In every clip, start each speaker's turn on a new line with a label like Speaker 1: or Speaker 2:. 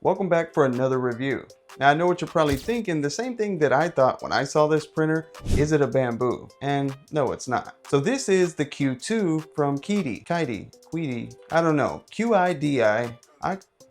Speaker 1: Welcome back for another review. Now I know what you're probably thinking, the same thing that I thought when I saw this printer. Is it a bamboo? And no, it's not. So this is the Q2 from Qidi, I don't know, QIDI.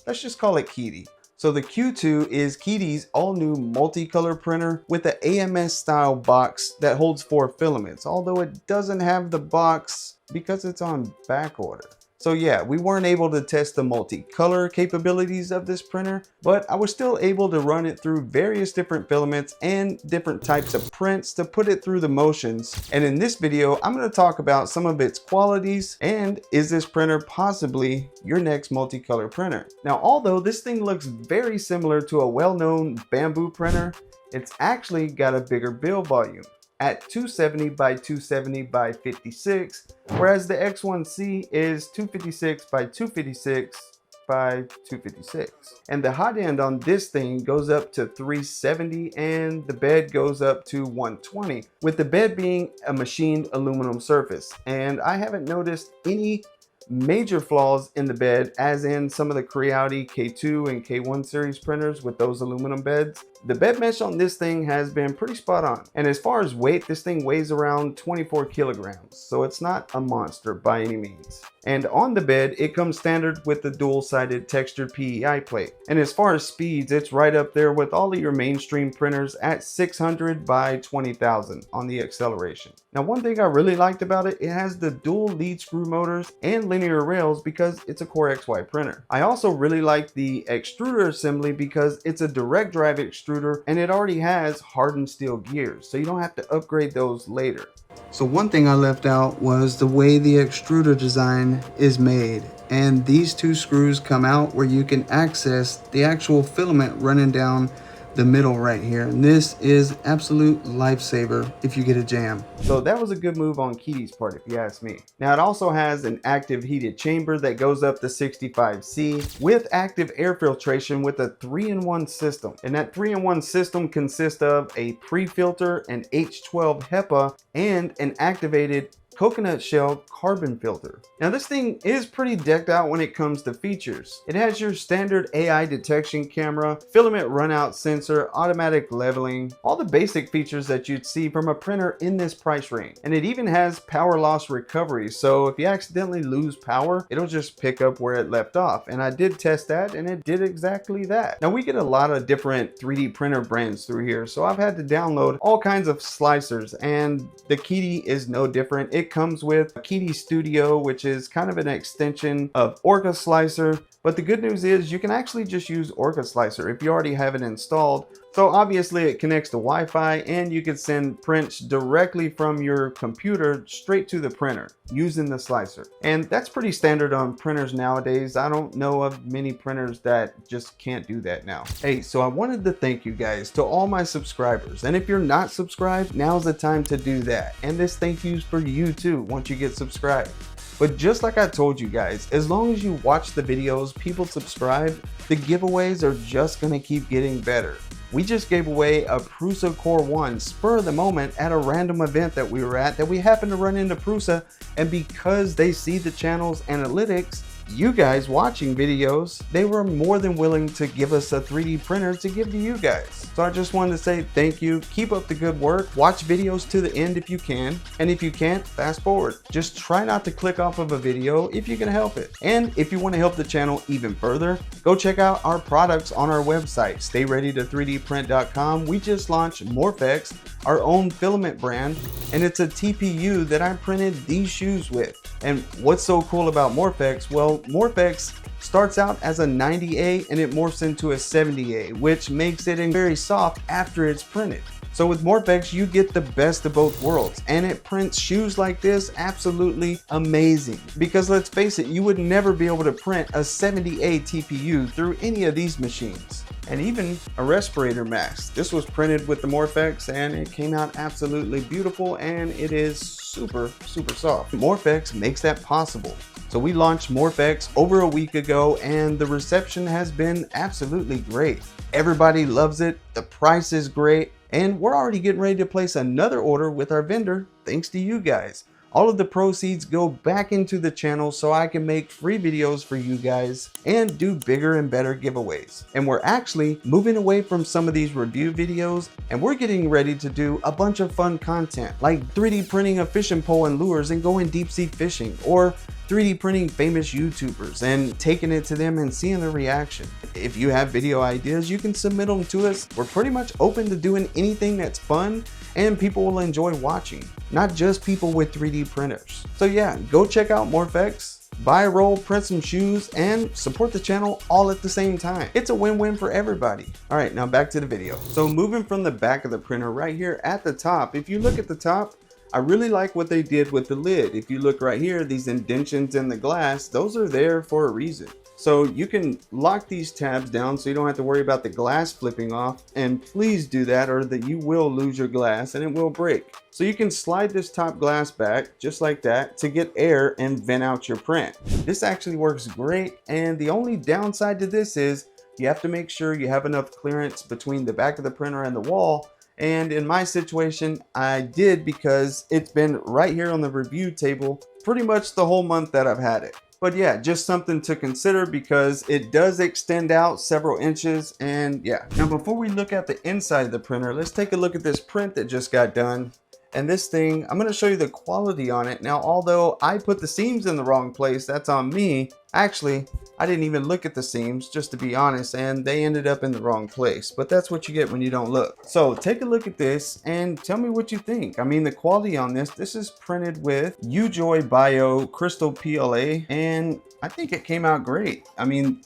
Speaker 1: Let's just call it Qidi. So the Q2 is Qidi's all-new multicolor printer with the AMS style box that holds 4 filaments, although it doesn't have the box because it's on back order. So yeah, we weren't able to test the multicolor capabilities of this printer, but I was still able to run it through various different filaments and different types of prints to put it through the motions. And in this video, I'm going to talk about some of its qualities and is this printer possibly your next multicolor printer. Now, although this thing looks very similar to a well-known bamboo printer, it's actually got a bigger build volume at 270 by 270 by 56, whereas the X1C is 256 by 256 by 256. And the hot end on this thing goes up to 370 and the bed goes up to 120, with the bed being a machined aluminum surface. And I haven't noticed any major flaws in the bed, as in some of the Qidi Q2 and K1 series printers with those aluminum beds. The bed mesh on this thing has been pretty spot on. And as far as weight, this thing weighs around 24 kilograms, so it's not a monster by any means. And on the bed, it comes standard with the dual-sided textured PEI plate. And as far as speeds, it's right up there with all of your mainstream printers at 600 by 20,000 on the acceleration. Now, one thing I really liked about it, it has the dual lead screw motors and linear rails because it's a CoreXY printer. I also really like the extruder assembly because it's a direct drive extruder and it already has hardened steel gears, so you don't have to upgrade those later. So one thing I left out was the way the extruder design is made. And these 2 screws come out where you can access the actual filament running down the middle right here, and this is absolute lifesaver if you get a jam. So that was a good move on Qidi's part, if you ask me. Now it also has an active heated chamber that goes up to 65°C with active air filtration with a 3-in-1 system, and that 3-in-1 system consists of a pre-filter, an H12 HEPA, and an activated coconut shell carbon filter. Now this thing is pretty decked out when it comes to features. It has your standard AI detection camera, filament runout sensor, automatic leveling, all the basic features that you'd see from a printer in this price range. And it even has power loss recovery, so if you accidentally lose power, it'll just pick up where it left off. And I did test that and it did exactly that. Now we get a lot of different 3D printer brands through here, so I've had to download all kinds of slicers, and the Qidi is no different. It comes with Qidi Studio, which is kind of an extension of Orca Slicer, but the good news is you can actually just use Orca Slicer if you already have it installed. So obviously it connects to Wi-Fi and you can send prints directly from your computer straight to the printer using the slicer. And that's pretty standard on printers nowadays. I don't know of many printers that just can't do that now. Hey, so I wanted to thank you guys, to all my subscribers. And if you're not subscribed, now's the time to do that. And this thank you's for you too once you get subscribed. But just like I told you guys, as long as you watch the videos, people subscribe, the giveaways are just gonna keep getting better. We just gave away a Prusa Core 1 spur of the moment at a random event that we were at that we happened to run into Prusa, and because they see the channel's analytics, you guys watching videos, they were more than willing to give us a 3D printer to give to you guys. So I just wanted to say thank you. Keep up the good work. Watch videos to the end if you can. And if you can't, fast forward. Just try not to click off of a video if you can help it. And if you want to help the channel even further, go check out our products on our website, stayreadyto3dprint.com. We just launched MorphX, our own filament brand, and it's a TPU that I printed these shoes with. And what's so cool about MorphX? Well, MorphX starts out as a 90A and it morphs into a 70A, which makes it very soft after it's printed. So with MorphX, you get the best of both worlds, and it prints shoes like this absolutely amazing. Because let's face it, you would never be able to print a 70A TPU through any of these machines. And even a respirator mask. This was printed with the MorphX and it came out absolutely beautiful, and it is super soft. MorphX makes that possible. So we launched MorphX over a week ago and the reception has been absolutely great. Everybody loves it, the price is great, and we're already getting ready to place another order with our vendor thanks to you guys. All of the proceeds go back into the channel so I can make free videos for you guys and do bigger and better giveaways. And we're actually moving away from some of these review videos, and we're getting ready to do a bunch of fun content like 3D printing a fishing pole and lures and going deep sea fishing, or 3D printing famous YouTubers and taking it to them and seeing their reaction. If you have video ideas, you can submit them to us. We're pretty much open to doing anything that's fun and people will enjoy watching, not just people with 3D printers. So yeah, go check out MorphX, buy a roll, print some shoes, and support the channel all at the same time. It's a win-win for everybody. All right, now back to the video. So moving from the back of the printer right here at the top, if you look at the top, I really like what they did with the lid. If you look right here, these indentions in the glass, those are there for a reason. So you can lock these tabs down so you don't have to worry about the glass flipping off, and please do that or that you will lose your glass and it will break. So you can slide this top glass back just like that to get air and vent out your print. This actually works great, and the only downside to this is you have to make sure you have enough clearance between the back of the printer and the wall. And in my situation, I did, because it's been right here on the review table pretty much the whole month that I've had it. But yeah, just something to consider because it does extend out several inches. And yeah, now before we look at the inside of the printer, let's take a look at this print that just got done. And this thing, I'm going to show you the quality on it. Now, although I put the seams in the wrong place, that's on me. Actually, I didn't even look at the seams, just to be honest, and they ended up in the wrong place. But that's what you get when you don't look. So take a look at this and tell me what you think. I mean, the quality on this is printed with UJoy Bio Crystal PLA, and I think it came out great. I mean,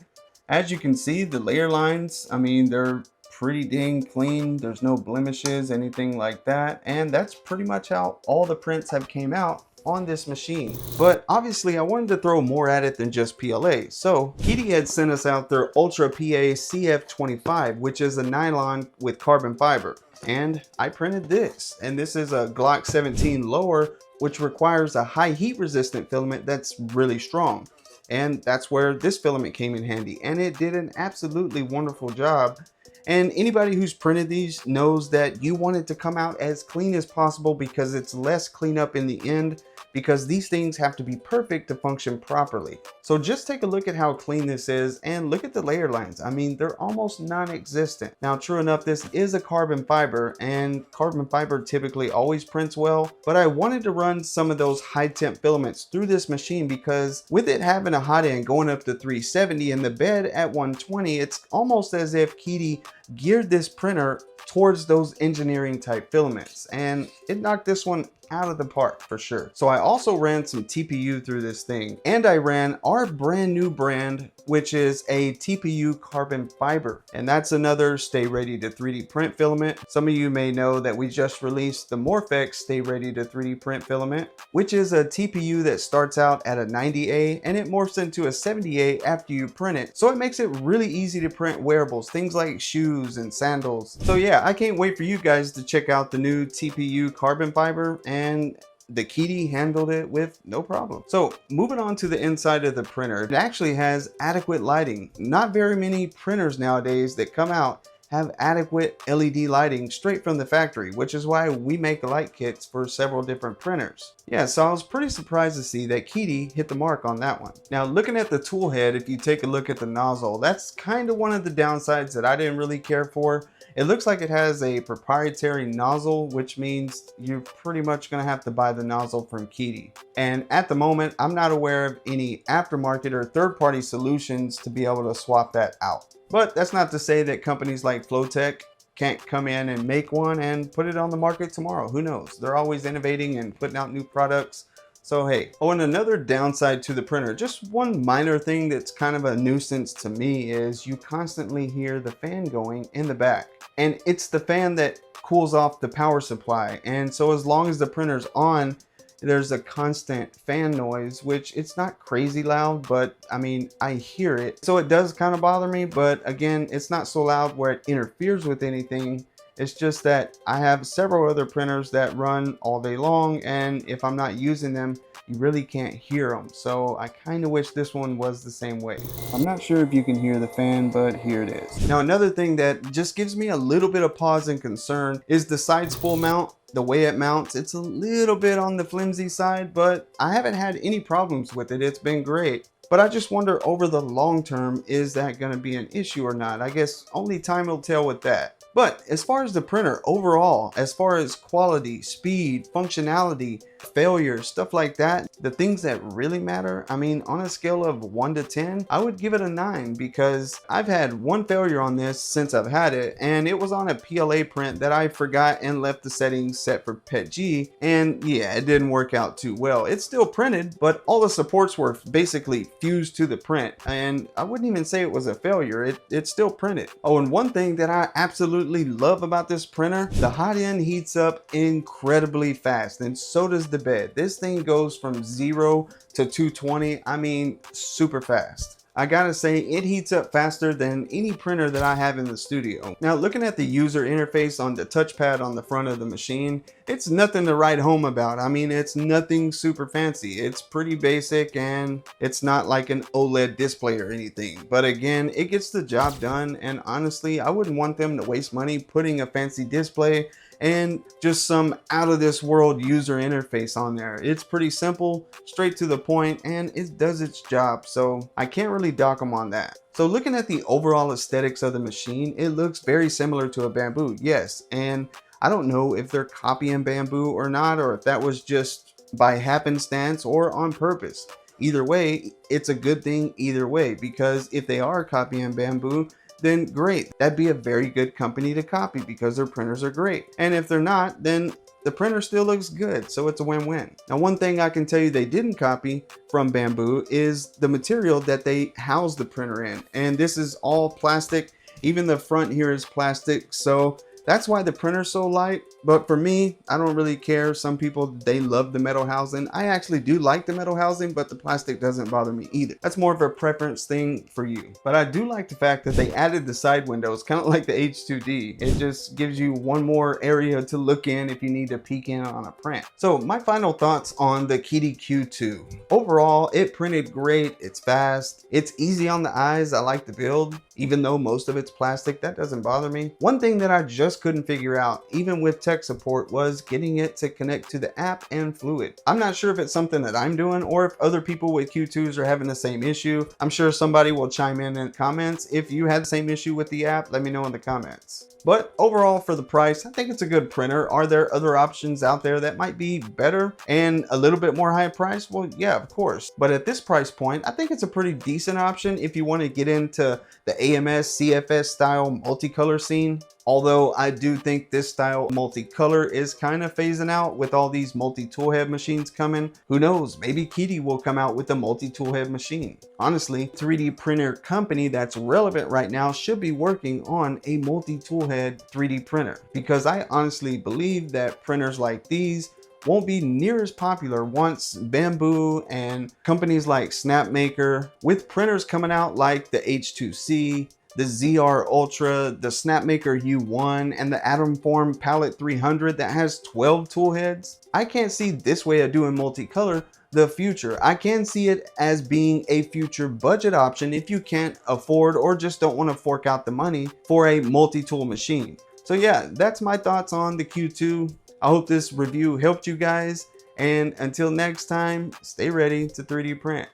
Speaker 1: as you can see, the layer lines, I mean, they're pretty dang clean. There's no blemishes, anything like that. And that's pretty much how all the prints have came out on this machine. But obviously I wanted to throw more at it than just PLA. So Qidi had sent us out their Ultra PA CF25, which is a nylon with carbon fiber. And I printed this. And this is a Glock 17 lower, which requires a high heat resistant filament that's really strong. And that's where this filament came in handy. And it did an absolutely wonderful job. And anybody who's printed these knows that you want it to come out as clean as possible because it's less cleanup in the end, because these things have to be perfect to function properly. So just take a look at how clean this is and look at the layer lines. I mean, they're almost non-existent. Now, true enough, this is a carbon fiber, and carbon fiber typically always prints well, but I wanted to run some of those high temp filaments through this machine because with it having a hot end going up to 370 and the bed at 120, it's almost as if Qidi geared this printer towards those engineering type filaments, and it knocked this one out of the park for sure. So I also ran some TPU through this thing, and I ran our brand new brand, which is a TPU carbon fiber, and that's another stay ready to 3D print filament. Some of you may know that we just released the MorphX stay ready to 3D print filament, which is a TPU that starts out at a 90A and it morphs into a 70A after you print it. So it makes it really easy to print wearables, things like shoes and sandals. So yeah, I can't wait for you guys to check out the new TPU carbon fiber, and the Qidi handled it with no problem. So moving on to the inside of the printer, it actually has adequate lighting. Not very many printers nowadays that come out have adequate LED lighting straight from the factory, which is why we make light kits for several different printers. Yeah, so I was pretty surprised to see that Qidi hit the mark on that one. Now looking at the tool head, if you take a look at the nozzle, that's kind of one of the downsides that I didn't really care for. It looks like it has a proprietary nozzle, which means you're pretty much going to have to buy the nozzle from Qidi. And at the moment, I'm not aware of any aftermarket or third-party solutions to be able to swap that out. But that's not to say that companies like Flowtech can't come in and make one and put it on the market tomorrow. Who knows? They're always innovating and putting out new products. So hey, oh, and another downside to the printer, just one minor thing that's kind of a nuisance to me, is you constantly hear the fan going in the back. And it's the fan that cools off the power supply. And so as long as the printer's on, there's a constant fan noise, which it's not crazy loud, but I mean, I hear it. So it does kind of bother me, but again, it's not so loud where it interferes with anything. It's just that I have several other printers that run all day long, and if I'm not using them, you really can't hear them. So I kind of wish this one was the same way. I'm not sure if you can hear the fan, but here it is. Now, another thing that just gives me a little bit of pause and concern is the side spool mount. The way it mounts, it's a little bit on the flimsy side, but I haven't had any problems with it. It's been great. But I just wonder over the long term, is that going to be an issue or not? I guess only time will tell with that. But as far as the printer overall, as far as quality, speed, functionality, failure, stuff like that, the things that really matter, I mean, on a scale of 1 to 10, I would give it a 9 because I've had one failure on this since I've had it, and it was on a PLA print that I forgot and left the settings set for PETG, and yeah, it didn't work out too well. It still printed, but all the supports were basically fused to the print, and I wouldn't even say it was a failure. It still printed. Oh, and one thing that I absolutely love about this printer, the hot end heats up incredibly fast, and so does the bed. This thing goes from 0 to 220, I mean, super fast. I gotta say, it heats up faster than any printer that I have in the studio. Now, looking at the user interface on the touchpad on the front of the machine, it's nothing to write home about. I mean, it's nothing super fancy. It's pretty basic, and it's not like an OLED display or anything. But again, it gets the job done, and honestly, I wouldn't want them to waste money putting a fancy display and just some out of this world user interface on there. It's pretty simple, straight to the point, and it does its job, so I can't really dock them on that. So looking at the overall aesthetics of the machine, it looks very similar to a Bamboo, yes, and I don't know if they're copying Bamboo or not, or if that was just by happenstance or on purpose. Either way, it's a good thing either way, because if they are copying Bamboo, then great. That'd be a very good company to copy because their printers are great. And if they're not, then the printer still looks good, so it's a win-win. Now, one thing I can tell you they didn't copy from Bamboo is the material that they house the printer in. And this is all plastic. Even the front here is plastic, so that's why the printer's so light. But for me, I don't really care. Some people, they love the metal housing. I actually do like the metal housing, but the plastic doesn't bother me either. That's more of a preference thing for you. But I do like the fact that they added the side windows, kind of like the H2D. It just gives you one more area to look in if you need to peek in on a print. So my final thoughts on the Qidi Q2. Overall, it printed great. It's fast. It's easy on the eyes. I like the build. Even though most of it's plastic, that doesn't bother me. One thing that I just couldn't figure out, even with tech support, was getting it to connect to the app and Fluid. I'm not sure if it's something that I'm doing or if other people with Q2s are having the same issue. I'm sure somebody will chime in the comments. If you had the same issue with the app, let me know in the comments. But overall, for the price, I think it's a good printer. Are there other options out there that might be better and a little bit more high price? Well, yeah, of course. But at this price point, I think it's a pretty decent option if you want to get into the AMS, CFS style multicolor scene. Although I do think this style multicolor is kind of phasing out with all these multi-tool head machines coming. Who knows, maybe Qidi will come out with a multi-tool head machine. Honestly, 3D printer company that's relevant right now should be working on a multi-tool head 3D printer, because I honestly believe that printers like these won't be near as popular once Bamboo and companies like Snapmaker, with printers coming out like the H2C, the ZR Ultra, the Snapmaker U1, and the Atomform Palette 300 that has 12 tool heads. I can't see this way of doing multicolor the future. I can see it as being a future budget option if you can't afford or just don't want to fork out the money for a multi-tool machine. So yeah, that's my thoughts on the Q2. I hope this review helped you guys, and until next time, stay ready to 3D print.